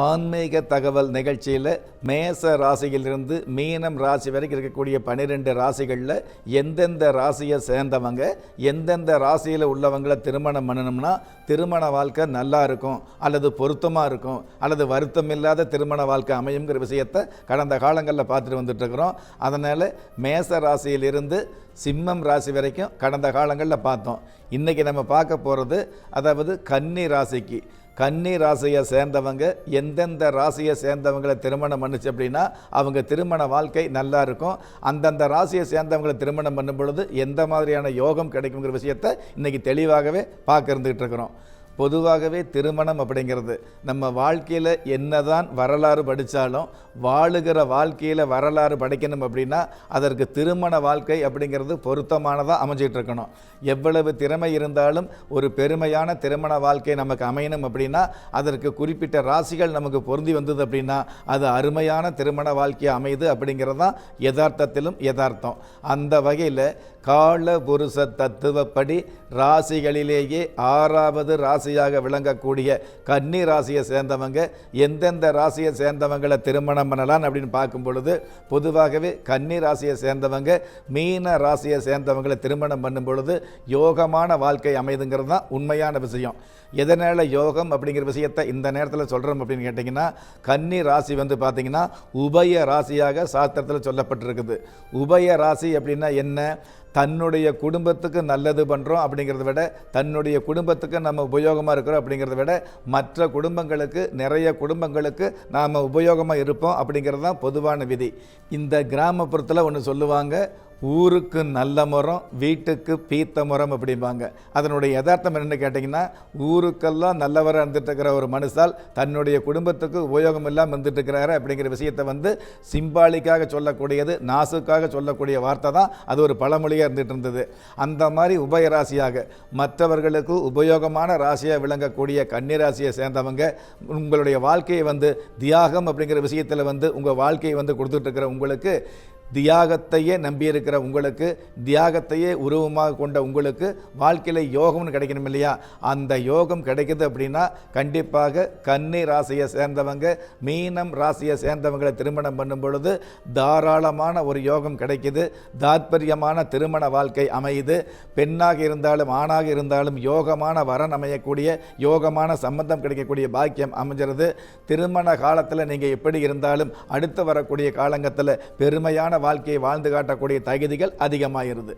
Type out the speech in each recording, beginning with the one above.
ஆன்மீக தகவல் நிகழ்ச்சியில் மேச ராசியிலிருந்து மீனம் ராசி வரைக்கும் இருக்கக்கூடிய 12 ராசிகளில் எந்தெந்த ராசியை சேர்ந்தவங்க எந்தெந்த ராசியில் உள்ளவங்களை திருமணம் பண்ணணும்னா திருமண வாழ்க்கை நல்லா இருக்கும் அல்லது பொருத்தமாக இருக்கும் அல்லது வருத்தம் இல்லாத திருமண வாழ்க்கை அமையுங்கிற விஷயத்தை கடந்த காலங்களில் பார்த்துட்டு வந்துட்டுருக்குறோம். அதனால் மேச ராசியிலிருந்து சிம்மம் ராசி வரைக்கும் கடந்த காலங்களில் பார்த்தோம். இன்றைக்கி நம்ம பார்க்க போகிறது அதாவது கன்னி ராசிக்கு. கன்னி ராசியை சேர்ந்தவங்க எந்தெந்த ராசியை சேர்ந்தவங்களை திருமணம் பண்ணுச்சு அப்படின்னா அவங்க திருமண வாழ்க்கை நல்லா இருக்கும். அந்தந்த ராசியை சேர்ந்தவங்களை திருமணம் பண்ணும் பொழுது எந்த மாதிரியான யோகம் கிடைக்குங்கிற விஷயத்தை இன்றைக்கி தெளிவாகவே பார்க்க இருந்துகிட்டு இருக்கிறோம். பொதுவாகவே திருமணம் அப்படிங்கிறது நம்ம வாழ்க்கையில் என்னதான் வரலாறு படித்தாலும் வாழுகிற வாழ்க்கையில் வரலாறு படிக்கணும் அப்படின்னா அதற்கு திருமண வாழ்க்கை அப்படிங்கிறது பொருத்தமானதாக அமைஞ்சிட்டு இருக்கணும். எவ்வளவு திறமை இருந்தாலும் ஒரு பெருமையான திருமண வாழ்க்கை நமக்கு அமையணும் அப்படின்னா அதற்கு குறிப்பிட்ட ராசிகள் நமக்கு பொருந்தி வந்தது அப்படின்னா அது அருமையான திருமண வாழ்க்கை அமையுது அப்படிங்கிறது தான் யதார்த்தத்திலும் யதார்த்தம். அந்த வகையில் கால புருஷ தத்துவப்படி ராசிகளிலேயே 6வது ராசியாக விளங்கக்கூடிய கன்னி ராசியை சேர்ந்தவங்க எந்தெந்த ராசியை சேர்ந்தவங்களை திருமணம் பண்ணலாம் அப்படின்னு பார்க்கும் பொழுது பொதுவாகவே கன்னி ராசியை சேர்ந்தவங்க மீன ராசியை சேர்ந்தவங்களை திருமணம் பண்ணும் பொழுது யோகமான வாழ்க்கை அமைதுங்கிறது தான் உண்மையான விஷயம். எதனால் யோகம் அப்படிங்கிற விஷயத்தை இந்த நேரத்தில் சொல்கிறோம் அப்படின்னு கேட்டிங்கன்னா கன்னி ராசி வந்து பார்த்திங்கன்னா உபய ராசியாக சாஸ்திரத்தில் சொல்லப்பட்டிருக்குது. உபய ராசி அப்படின்னா என்ன? தன்னுடைய குடும்பத்துக்கு நல்லது பண்ணுறோம் அப்படிங்கிறத விட தன்னுடைய குடும்பத்துக்கு நம்ம உபயோகமாக இருக்கிறோம் அப்படிங்கிறத விட மற்ற குடும்பங்களுக்கு நிறைய குடும்பங்களுக்கு நாம் உபயோகமாக இருப்போம் அப்படிங்கிறது தான் பொதுவான விதி. இந்த கிராமப்புறத்தில் ஒன்று சொல்லுவாங்க, ஊருக்கு நல்ல மரம் வீட்டுக்கு பீத்த மரம் அப்படிம்பாங்க. அதனுடைய யதார்த்தம் என்னென்னு கேட்டிங்கன்னா ஊருக்கெல்லாம் நல்லவராக இருந்துட்டு இருக்கிற ஒரு மனுஷால் தன்னுடைய குடும்பத்துக்கு உபயோகம் இல்லாமல் இருந்துட்டு இருக்கிறாரு அப்படிங்கிற விஷயத்தை வந்து சிம்பாலிக்காக சொல்லக்கூடியது, நாசுக்காக சொல்லக்கூடிய வார்த்தை தான் அது ஒரு பழமொழியாக இருந்துகிட்டு இருந்தது. அந்த மாதிரி உபயராசியாக மற்றவர்களுக்கு உபயோகமான ராசியாக விளங்கக்கூடிய கன்னிராசியை சேர்ந்தவங்க உங்களுடைய வாழ்க்கையை வந்து தியாகம் அப்படிங்கிற விஷயத்தில் வந்து உங்கள் வாழ்க்கையை வந்து கொடுத்துட்ருக்கிற உங்களுக்கு, தியாகத்தையே நம்பியிருக்கிற உங்களுக்கு, தியாகத்தையே உருவமாக கொண்ட உங்களுக்கு வாழ்க்கையில் யோகம்னு கிடைக்கணும் இல்லையா? அந்த யோகம் கிடைக்குது அப்படின்னா கண்டிப்பாக கன்னி ராசியை சேர்ந்தவங்க மீனம் ராசியை சேர்ந்தவங்களை திருமணம் பண்ணும் பொழுது தாராளமான ஒரு யோகம் கிடைக்குது. தாத்பரியமான திருமண வாழ்க்கை அமையுது. பெண்ணாக இருந்தாலும் ஆணாக இருந்தாலும் யோகமான வரன் அமையக்கூடிய யோகமான சம்பந்தம் கிடைக்கக்கூடிய பாக்கியம் அமைஞ்சிருது. திருமண காலத்தில் நீங்கள் எப்படி இருந்தாலும் அடுத்து வரக்கூடிய காலங்கத்தில் பெருமையான வாழ்க்கையை வாழ்ந்து காட்டக்கூடிய தகுதிகள் அதிகமாகிறது.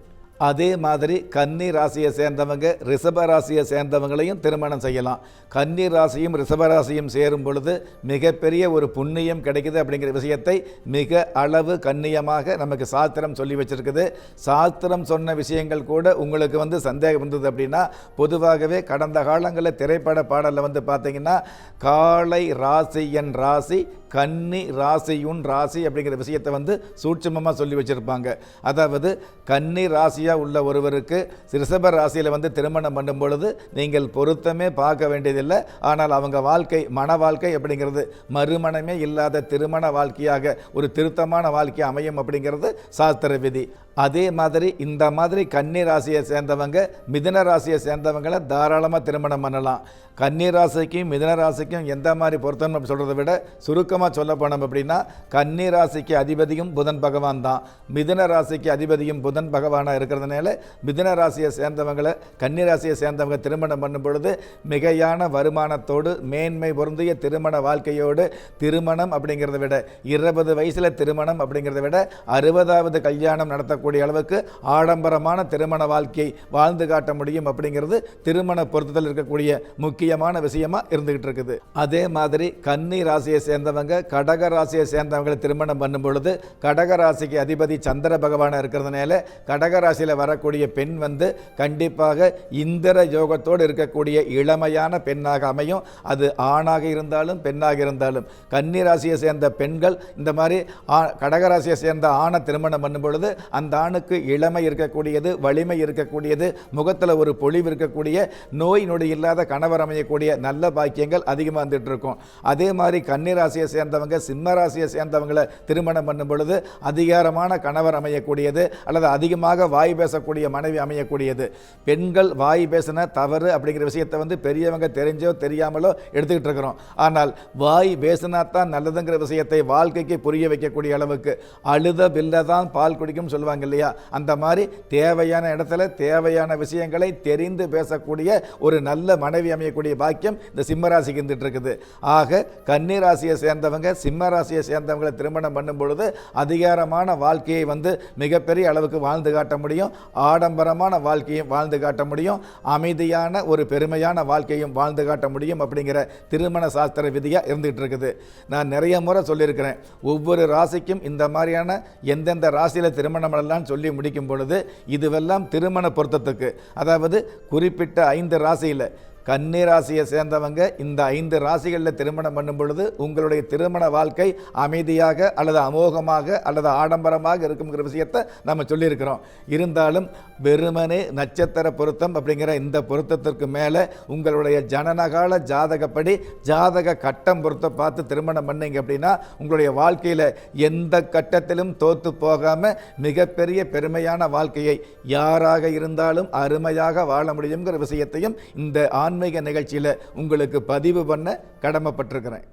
அதே மாதிரி கன்னி ராசியை சேர்ந்தவங்க ரிஷப ராசியை சேர்ந்தவங்களையும் திருமணம் செய்யலாம். கன்னி ராசியும் ரிஷபராசியும் சேரும் பொழுது மிகப்பெரிய ஒரு புண்ணியம் கிடைக்குது அப்படிங்கிற விஷயத்தை மிக அளவு கண்ணியமாக நமக்கு சாஸ்திரம் சொல்லி வச்சிருக்குது. சாஸ்திரம் சொன்ன விஷயங்கள் கூட உங்களுக்கு வந்து சந்தேகம் வந்தது அப்படின்னா பொதுவாகவே கடந்த காலங்களில் திரைப்பட பாடலில் வந்து பார்த்தீங்கன்னா காளை ராசியன் ராசி கன்னி ராசியுன் ராசி அப்படிங்கிற விஷயத்தை வந்து சூட்சுமமாக சொல்லி வச்சுருப்பாங்க. அதாவது கன்னி ராசியாக உள்ள ஒருவருக்கு ரிஷப ராசியில் வந்து திருமணம் பண்ணும் பொழுது நீங்கள் பொருத்தமே பார்க்க வேண்டியதில்லை. ஆனால் அவங்க வாழ்க்கை மன வாழ்க்கை அப்படிங்கிறது மறுமணமே இல்லாத திருமண வாழ்க்கையாக ஒரு திருத்தமான வாழ்க்கை அமையும் அப்படிங்கிறது சாஸ்திர விதி. அதே மாதிரி இந்த மாதிரி கன்னி ராசியை சேர்ந்தவங்க மிதுன ராசியை சேர்ந்தவங்களை தாராளமாக திருமணம் பண்ணலாம். கன்னி ராசிக்கும் மிதுன ராசிக்கும் எந்த மாதிரி பொருத்தம் சொல்கிறத விட சுருக்கமாக சொல்ல போனோம் அப்படின்னா கன்னி ராசிக்கு அதிபதியும் புதன் பகவான் தான். மிதுன ராசிக்கு அதிபதியும் புதன் பகவானாக இருக்கிறதுனால மிதுன ராசியை சேர்ந்தவங்களை கன்னி ராசியை சேர்ந்தவங்க திருமணம் பண்ணும் பொழுது மிகையான வருமானத்தோடு மேன்மை பொருந்திய திருமண வாழ்க்கையோடு திருமணம் அப்படிங்கிறத விட 20 வயசில் திருமணம் அப்படிங்கிறத விட 60வது கல்யாணம் நடத்தக்கூடிய அளவுக்கு ஆடம்பரமான திருமண வாழ்க்கையை வாழ்ந்து காட்ட முடியும் அப்படிங்கிறது திருமண பொருத்தத்தில் இருக்கக்கூடிய முக்கியமான விஷயமா இருந்துகிட்டு இருக்குது. அதே மாதிரி கன்னி ராசியை சேர்ந்தவங்க கடக ராசியை சேர்ந்தவங்களை திருமணம் பண்ணும் பொழுது கடக ராசிக்கு அதிபதி சந்திர பகவானாக இருக்கிறதுனால கடக ராசியில் வரக்கூடிய பெண் வந்து கண்டிப்பாக இந்திர யோகத்தோடு இருக்கக்கூடிய இளமையான பெண்ணாக அமையும். அது ஆணாக இருந்தாலும் பெண்ணாக இருந்தாலும் கன்னி ராசியை சேர்ந்த பெண்கள் இந்த மாதிரி கடகராசியை சேர்ந்த ஆணை திருமணம் பண்ணும் பொழுது அந்த ஆணுக்கு இளமை இருக்கக்கூடியது, வலிமை இருக்கக்கூடியது, முகத்தில் ஒரு பொலிவு இருக்கக்கூடிய, நோய் நொடி இல்லாத கணவர் அமையக்கூடிய நல்ல பாக்கியங்கள் அதிகமாக வந்துட்டு இருக்கும். அதே மாதிரி கன்னி ராசியை சேர்ந்தவங்க சிம்ம ராசியை சேர்ந்தவங்களை திருமணம் பண்ணும் பொழுது அதிகாரமான கணவர் அமையக்கூடியது, அல்லது அதிகமாக வாய் பேசக்கூடிய மனைவி அமையக்கூடியது. பெண்கள் வாய் பேசின தவறு அப்படிங்கிற விஷயத்தை வந்து பெரியவங்க தெரிஞ்சோ தெரியாமலோ எடுத்துக்கிட்டு இருக்கிறோம். ஆனால் வாய் பேசினா தான் நல்லதுங்கிற விஷயத்தை வாழ்க்கைக்கு புரிய வைக்கக்கூடிய அளவுக்கு அழுத பில்ல தான் பால் குடிக்கும் சொல்லுவாங்க இல்லையா, அந்த மாதிரி தேவையான இடத்துல தேவையான விஷயங்களை தெரிந்து பேசக்கூடிய ஒரு நல்ல மனைவி அமையக்கூடிய பாக்கியம் இந்த சிம்ம ராசிக்கு இருந்துட்டு இருக்குது. ஆக கன்னி ராசியை சேர்ந்தவங்க சிம்ம ராசியை சேர்ந்தவங்களை திருமணம் பண்ணும் பொழுது அதிகாரமான வாழ்க்கையை வந்து மிகப்பெரிய அளவுக்கு வாழ்ந்து காட்ட முடியும், ஆடம்பரமான வாழ்க்கையும் வாழ்ந்து காட்ட முடியும், அமைதியான ஒரு பெருமையான வாழ்க்கையும் வாழ்ந்து காட்ட முடியும் அப்படிங்கிற திருமண சாஸ்திர விதியா இருந்துகிட்டு இருக்குது. நான் நிறைய முறை சொல்லியிருக்கிறேன், ஒவ்வொரு ராசிக்கும் இந்த மாதிரியான எந்தெந்த ராசியில திருமணம் பண்ணலாம்னு சொல்லி முடிக்கும் பொழுது இதுவெல்லாம் திருமண பொருத்தத்துக்கு, அதாவது குறிப்பிட்ட 5 ராசியில் கன்னி ராசியை சேர்ந்தவங்க இந்த 5 ராசிகளில் திருமணம் பண்ணும் பொழுது உங்களுடைய திருமண வாழ்க்கை அமைதியாக அல்லது அமோகமாக அல்லது ஆடம்பரமாக இருக்குங்கிற விஷயத்தை நம்ம சொல்லியிருக்கிறோம். இருந்தாலும் வெறுமனே நட்சத்திர பொருத்தம் அப்படிங்கிற இந்த பொருத்தத்திற்கு மேலே உங்களுடைய ஜனனகால ஜாதகப்படி ஜாதக கட்டம் பொருத்தம் பார்த்து திருமணம் பண்ணீங்க அப்படின்னா உங்களுடைய வாழ்க்கையில் எந்த கட்டத்திலும் தோற்று போகாமல் மிகப்பெரிய பெருமையான வாழ்க்கையை யாராக இருந்தாலும் அருமையாக வாழ முடியுங்கிற விஷயத்தையும் இந்த ஆன்மீக நிகழ்ச்சியில் உங்களுக்கு பதிவு பண்ண கடமைப்பட்டிருக்கிறேன்.